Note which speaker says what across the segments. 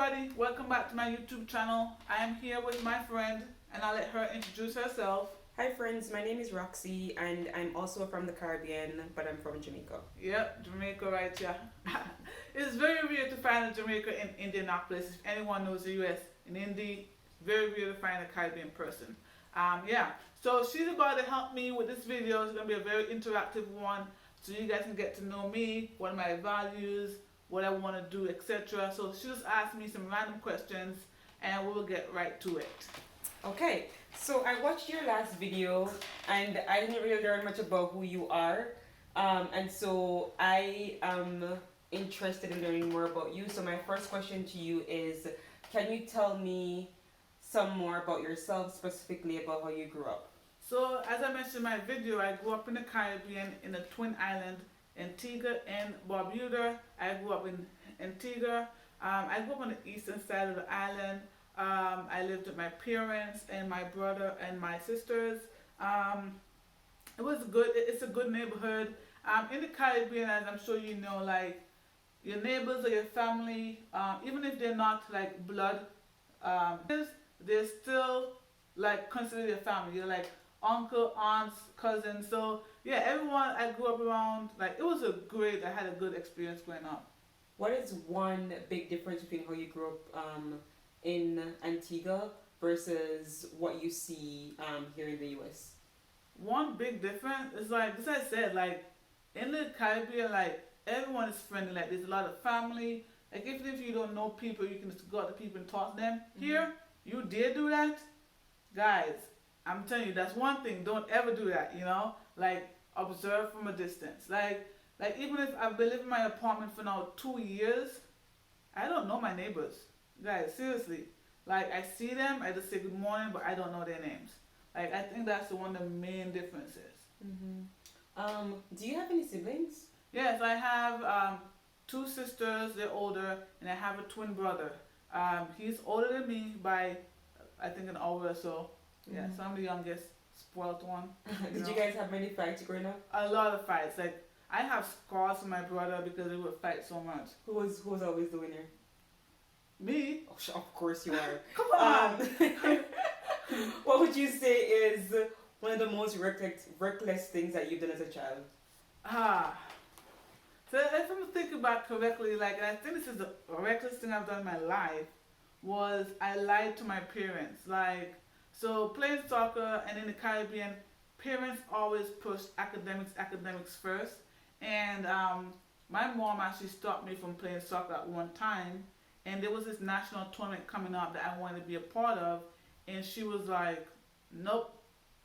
Speaker 1: everybody, welcome back to my YouTube channel. I am here with my friend and I'll let her introduce herself.
Speaker 2: Hi friends, my name is Roxy and I'm also from the Caribbean, but I'm from Jamaica.
Speaker 1: Yep, Jamaica right here. It's very rare to find a Jamaica in Indianapolis. If anyone knows the US, in Indy, very rare to find a Caribbean person. Yeah, so she's about to help me with this video. It's going to be a very interactive one so you guys can get to know me, what are my values, what I want to do, etc. So she just asked me some random questions and we'll get right to it.
Speaker 2: Okay, so I watched your last video and I didn't really learn much about who you are. And so I am interested in learning more about you. So my first question to you is, can you tell me some more about yourself, specifically about how you grew up?
Speaker 1: So as I mentioned in my video, I grew up in the Caribbean in the Twin Island, Antigua and Barbuda. I grew up in Antigua. I grew up on the eastern side of the island. I lived with my parents and my brother and my sisters. It was good. It's a good neighborhood. In the Caribbean, as I'm sure you know, like your neighbors or your family, even if they're not like blood, they're still like considered your family. You're like uncle, aunts, cousins. So yeah, everyone I grew up around, like it was I had a good experience growing up.
Speaker 2: What is one big difference between how you grew up in Antigua versus what you see here in the US?
Speaker 1: One big difference is like, as I said, like in the Caribbean, like everyone is friendly. Like there's a lot of family. Like even if you don't know people, you can just go up to people and talk to them. Mm-hmm. Here, you dare do that, guys. I'm telling you, that's one thing. Don't ever do that. You know, like observe from a distance. Like even if I've been living in my apartment for now 2 years, I don't know my neighbors, guys. Seriously, like I see them, I just say good morning, but I don't know their names. Like I think that's one of the main differences.
Speaker 2: Mm-hmm. Do you have any siblings?
Speaker 1: Yes, I have 2 sisters. They're older, and I have a twin brother. He's older than me by I think an hour or so. Yeah, so I'm the youngest, spoiled one.
Speaker 2: Did you guys have many fights growing up?
Speaker 1: A lot of fights. Like I have scars from my brother because we would fight so much.
Speaker 2: Who was always the winner?
Speaker 1: Me?
Speaker 2: Oh, of course you are.
Speaker 1: Come on.
Speaker 2: What would you say is one of the most reckless things that you've done as a child?
Speaker 1: So if I'm thinking about correctly, like I think this is the reckless thing I've done in my life, was I lied to my parents. Like, so playing soccer and in the Caribbean, parents always push academics first. And my mom actually stopped me from playing soccer at one time. And there was this national tournament coming up that I wanted to be a part of. And she was like, nope,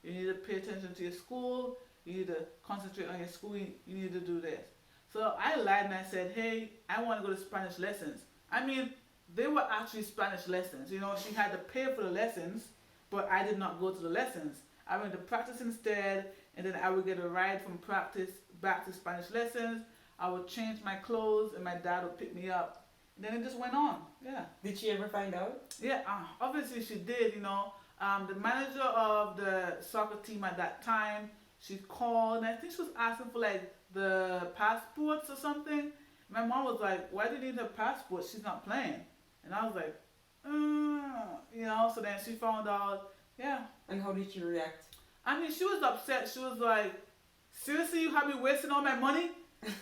Speaker 1: you need to pay attention to your school. You need to concentrate on your school. You need to do this. So I lied and I said, hey, I want to go to Spanish lessons. I mean, they were actually Spanish lessons. You know, she had to pay for the lessons, but I did not go to the lessons. I went to practice instead, and then I would get a ride from practice back to Spanish lessons. I would change my clothes, and my dad would pick me up. And then it just went on. Yeah.
Speaker 2: Did she ever find out?
Speaker 1: Yeah, obviously she did, you know. The manager of the soccer team at that time, she called, and I think she was asking for like the passports or something. My mom was like, why do you need her passport? She's not playing. And I was like, you know, so then she found out, yeah.
Speaker 2: And how did she react?
Speaker 1: I mean, she was upset. She was like, seriously, you have me wasting all my money?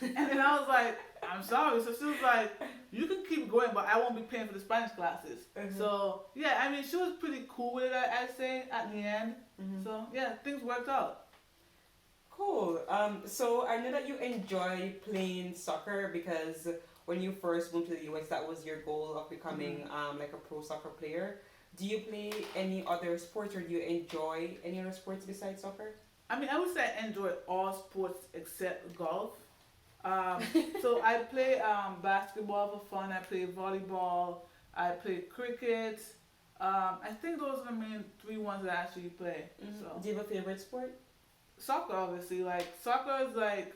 Speaker 1: And then I was like, I'm sorry. So she was like, you can keep going, but I won't be paying for the Spanish classes. Mm-hmm. So, yeah, I mean, she was pretty cool with it, I'd say, at the end. Mm-hmm. So, yeah, things worked out.
Speaker 2: Cool. So I know that you enjoy playing soccer because when you first moved to the US, that was your goal of becoming like a pro soccer player. Do you play any other sports, or do you enjoy any other sports besides soccer?
Speaker 1: I mean, I would say I enjoy all sports except golf. So I play basketball for fun. I play volleyball. I play cricket. I think those are the main 3 ones that I actually play. Mm-hmm. So.
Speaker 2: Do you have a favorite sport?
Speaker 1: Soccer, obviously. Like soccer is like,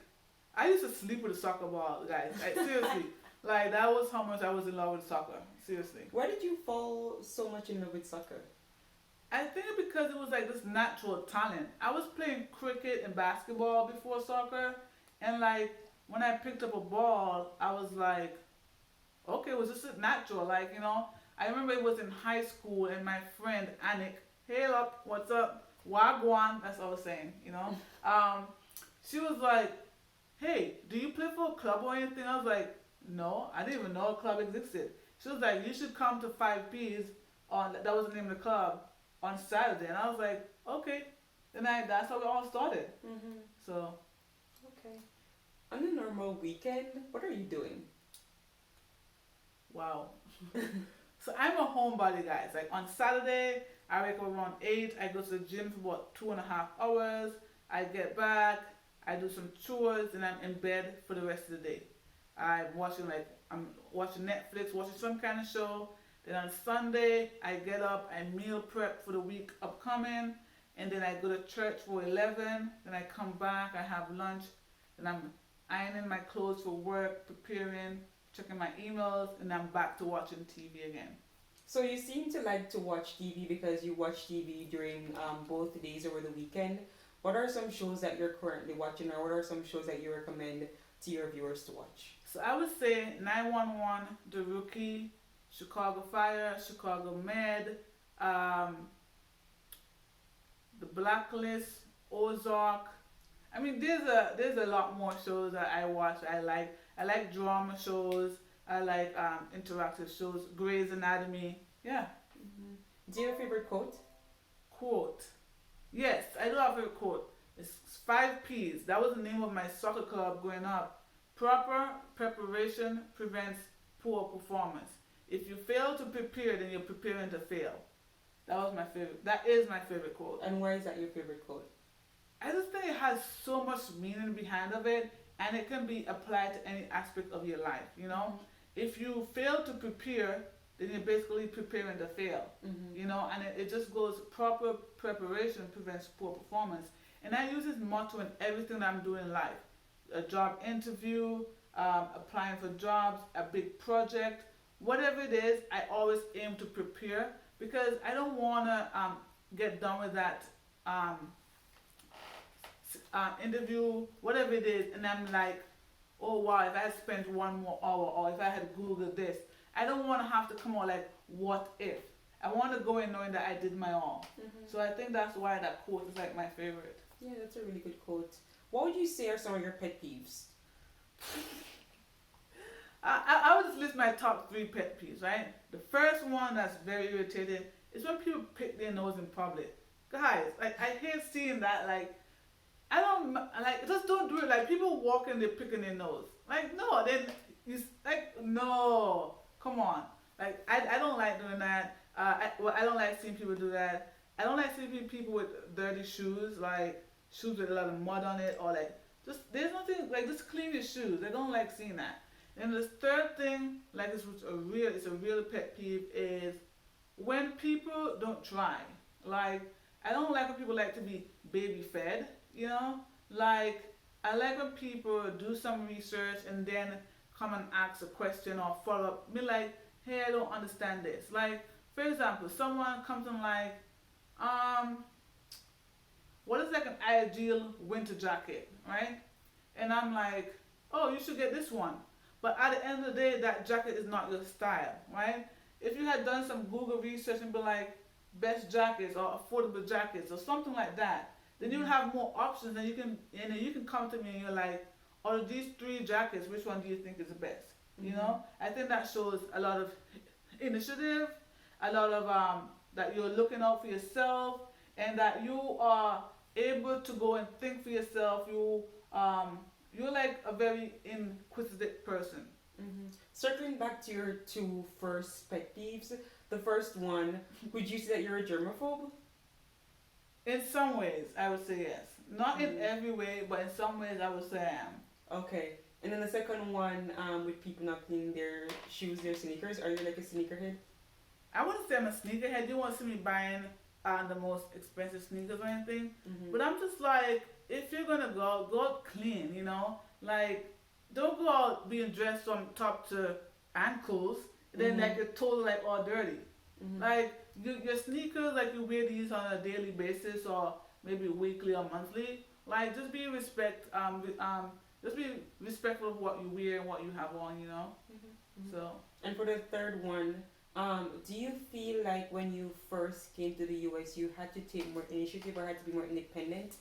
Speaker 1: I used to sleep with a soccer ball, guys. Like seriously, like that was how much I was in love with soccer. Seriously.
Speaker 2: Why did you fall so much in love with soccer?
Speaker 1: I think because it was like this natural talent. I was playing cricket and basketball before soccer, and like when I picked up a ball, I was like, okay, it was just natural. Like, I remember it was in high school and my friend Anik, hail up, what's up? Wagwan, that's what I was saying. Um, she was like, hey, do you play for a club or anything? I was like, no, I didn't even know a club existed. She was like, you should come to 5Ps that was the name of the club, on Saturday. And I was like, okay. That's how it all started.
Speaker 2: Mm-hmm.
Speaker 1: So,
Speaker 2: Okay. On a normal weekend, what are you doing?
Speaker 1: wow. So I'm a homebody, guys. Like on Saturday, I wake up around 8. I go to the gym for about 2.5 hours. I get back. I do some chores, and I'm in bed for the rest of the day. I'm watching Netflix, watching some kind of show. Then on Sunday, I get up, I meal prep for the week upcoming, and then I go to church for 11. Then I come back, I have lunch, then I'm ironing my clothes for work, preparing, checking my emails, and I'm back to watching TV again.
Speaker 2: So you seem to like to watch TV because you watch TV during both days over the weekend. What are some shows that you're currently watching, or what are some shows that you recommend to your viewers to watch?
Speaker 1: So I would say 911, The Rookie, Chicago Fire, Chicago Med, um, The Blacklist, Ozark. I mean, there's a lot more shows that I watch. I like drama shows. I like interactive shows. Grey's Anatomy. Yeah.
Speaker 2: Mm-hmm. Do you have a favorite quote?
Speaker 1: Quote. Yes, I do have a quote. It's 5Ps. That was the name of my soccer club growing up. Proper preparation prevents poor performance. If you fail to prepare, then you're preparing to fail. That was my favorite. That is my favorite quote.
Speaker 2: And why is that your favorite quote?
Speaker 1: I just think it has so much meaning behind of it, and it can be applied to any aspect of your life. If you fail to prepare, then you're basically preparing to fail.
Speaker 2: Mm-hmm.
Speaker 1: And it just goes, proper preparation prevents poor performance. And I use this motto in everything that I'm doing in life. A job interview, applying for jobs, a big project, whatever it is, I always aim to prepare, because I don't want to get done with that um, interview, whatever it is, and I'm like, oh wow, if I had spent 1 more hour, or if I had Googled this, I don't want to have to come out like, what if? I want to go in knowing that I did my all.
Speaker 2: Mm-hmm.
Speaker 1: So I think that's why that quote is like my favorite.
Speaker 2: Yeah, that's a really good quote. What would you say are some of your pet peeves?
Speaker 1: I would just list my top 3 pet peeves, right? The first one that's very irritating is when people pick their nose in public. Guys, like, I hate seeing that. Like, I don't like, just don't do it. Like, people walking, they're picking their nose. Like, no, then no, come on. Like, I don't like doing that. I don't like seeing people do that. I don't like seeing people with dirty shoes, like shoes with a lot of mud on it, or like, just, there's nothing, like, just clean your shoes. I don't like seeing that. And the third thing, like, it's a real pet peeve, is when people don't try. Like, I don't like when people like to be baby fed. Like, I like when people do some research and then come and ask a question or follow up. Be like, hey, I don't understand this. Like, for example, someone comes and like, what is like an ideal winter jacket, right? And I'm like, oh, you should get this one. But at the end of the day, that jacket is not your style, right? If you had done some Google research and be like, best jackets or affordable jackets or something like that, then you have more options, and you can come to me and you're like, out of these 3 jackets, which one do you think is the best?
Speaker 2: Mm-hmm.
Speaker 1: I think that shows a lot of initiative, a lot of that you're looking out for yourself, and that you are able to go and think for yourself. You're like a very inquisitive person.
Speaker 2: Mm-hmm. Circling back to your 2 first pet peeves, the first one, would you say that you're a germaphobe?
Speaker 1: In some ways, I would say yes. Not in
Speaker 2: Mm.
Speaker 1: every way, but in some ways, I would say I am.
Speaker 2: Okay. And then the second one, with people not cleaning their shoes, their sneakers, are you like a sneakerhead?
Speaker 1: I wouldn't say I'm a sneakerhead. You won't see me buying the most expensive sneakers or anything.
Speaker 2: Mm-hmm.
Speaker 1: But I'm just like, if you're gonna go out clean. Like, don't go out being dressed from top to ankles, then
Speaker 2: Mm-hmm.
Speaker 1: like you're totally like all dirty.
Speaker 2: Mm-hmm.
Speaker 1: Like, your sneakers, like, you wear these on a daily basis or maybe weekly or monthly. Like, just be respectful of what you wear and what you have on.
Speaker 2: Mm-hmm.
Speaker 1: So
Speaker 2: And for the third one, do you feel like when you first came to the US, you had to take more initiative or had to be more independent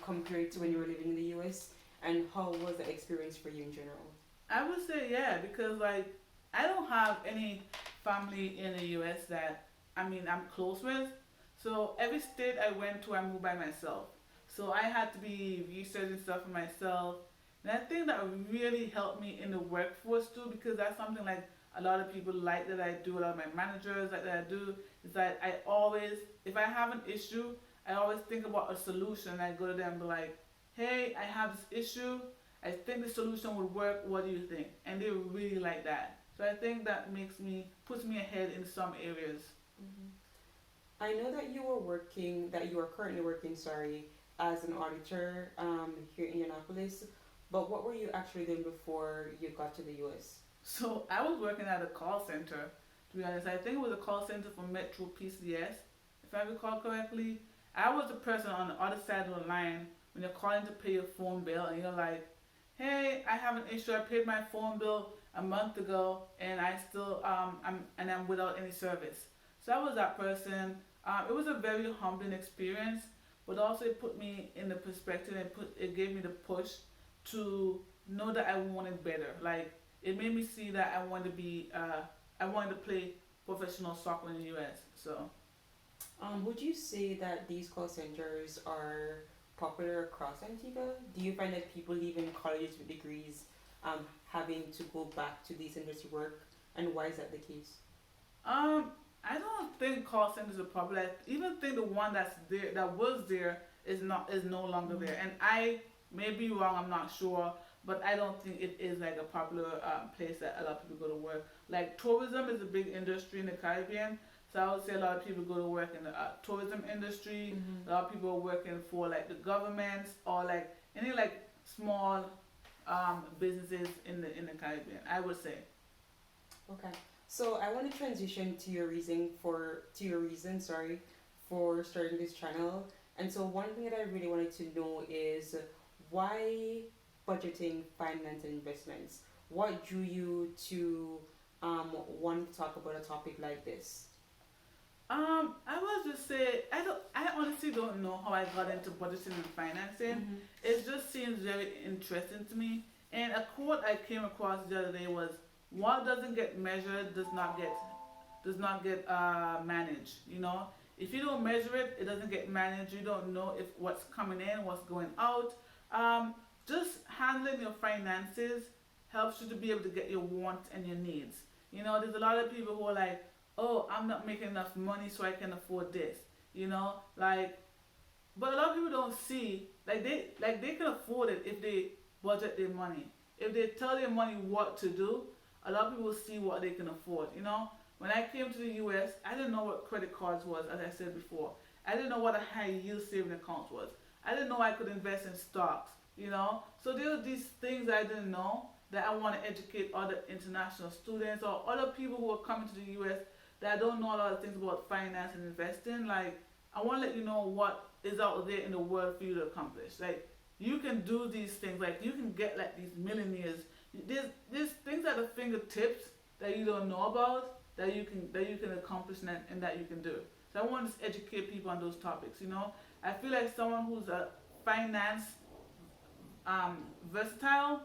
Speaker 2: compared to when you were living in the US? And how was the experience for you in general?
Speaker 1: I would say yeah, because like I don't have any family in the US that I'm close with. So every state I went to I moved by myself. So I had to be researching stuff for myself. And I think that really helped me in the workforce too because that's something like a lot of people like that I do, a lot of my managers like that I do, is that I always if I have an issue, I always think about a solution. I go to them and be like, hey, I have this issue. I think the solution would work. What do you think? And they really like that. So I think that puts me ahead in some areas.
Speaker 2: Hmm. I know that you are currently working, sorry, as an auditor here in Indianapolis, but what were you actually doing before you got to the US?
Speaker 1: So I was working at a call center. To be honest, I think it was a call center for Metro PCS, if I recall correctly. I was the person on the other side of the line when you're calling to pay your phone bill, and you're like, "Hey, I have an issue. I paid my phone bill a month ago, and I'm without any service." So I was that person. It was a very humbling experience, but also it put me in the perspective and it gave me the push to know that I wanted better. Like it made me see that I wanted to play professional soccer in the U.S. So
Speaker 2: Would you say that these call centers are popular across Antigua? Do you find that people leaving colleges with degrees having to go back to these centers to work? And why is that the case?
Speaker 1: um, I don't think call centers are popular. I even think the one that's there that was there is no longer there. And I may be wrong. I'm not sure, but I don't think it is like a popular place that a lot of people go to work. Like tourism is a big industry in the Caribbean, so I would say a lot of people go to work in the tourism industry.
Speaker 2: Mm-hmm.
Speaker 1: A lot of people are working for like the governments or like any like small businesses in the Caribbean. I would say.
Speaker 2: Okay. So I want to transition to your reason, sorry, for starting this channel. And so one thing that I really wanted to know is why budgeting, finance, and investments. What drew you to want to talk about a topic like this?
Speaker 1: I was just say I honestly don't know how I got into budgeting and financing.
Speaker 2: Mm-hmm.
Speaker 1: It just seems very interesting to me. And a quote I came across the other day was, "What doesn't get measured does not get managed." You know, if you don't measure it, it doesn't get managed. You don't know if what's coming in, what's going out. Um, just handling your finances helps you to be able to get your wants and your needs. You know, there's a lot of people who are like, "Oh, I'm not making enough money, so I can afford this." You know, like, but a lot of people don't see like they can afford it if they budget their money. If they tell their money what to do, a lot of people see what they can afford. You know, when I came to the U.S., I didn't know what credit cards was, as I said before. I didn't know what a high yield saving account was. I didn't know I could invest in stocks. You know, so there were these things I didn't know that I want to educate other international students or other people who are coming to the U.S. that don't know a lot of things about finance and investing. Like, I want to let you know what is out there in the world for you to accomplish. Like, you can do these things. Like, you can get like these millionaires. There's things at the fingertips that you don't know about that you can accomplish and that you can do. So I want to educate people on those topics. You know, I feel like someone who's a finance versatile.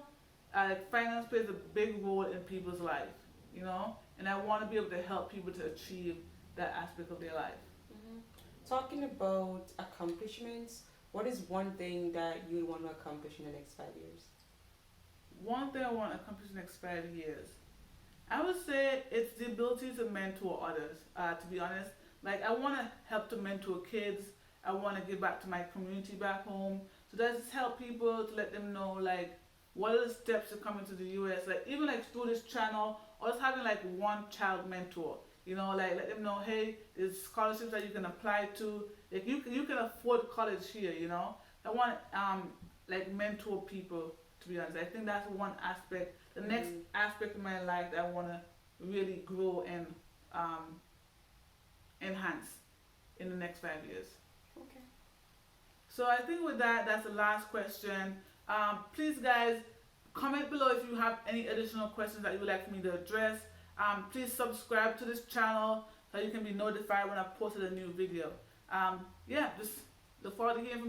Speaker 1: Finance plays a big role in people's life. You know, and I want to be able to help people to achieve that aspect of their life.
Speaker 2: Hmm. Talking about accomplishments, what is one thing that you would want to accomplish in the next 5 years?
Speaker 1: One thing I want to accomplish in the next 5 years, I would say it's the ability to mentor others. To be honest, like I want to help to mentor kids. I want to give back to my community back home. So that's just help people to let them know like what are the steps to coming to the U.S. Like even like through this channel, or just having like one child mentor. You know, like let them know, hey, there's scholarships that you can apply to. Like you can afford college here. You know, I want like mentor people. To be honest, I think that's one aspect. The next
Speaker 2: Mm-hmm.
Speaker 1: aspect of my life that I want to really grow and um, enhance in the next 5 years.
Speaker 2: Okay.
Speaker 1: So I think with that, that's the last question. Please, guys, comment below if you have any additional questions that you would like me to address. Please subscribe to this channel so you can be notified when I've posted a new video. Yeah, just look forward to hearing from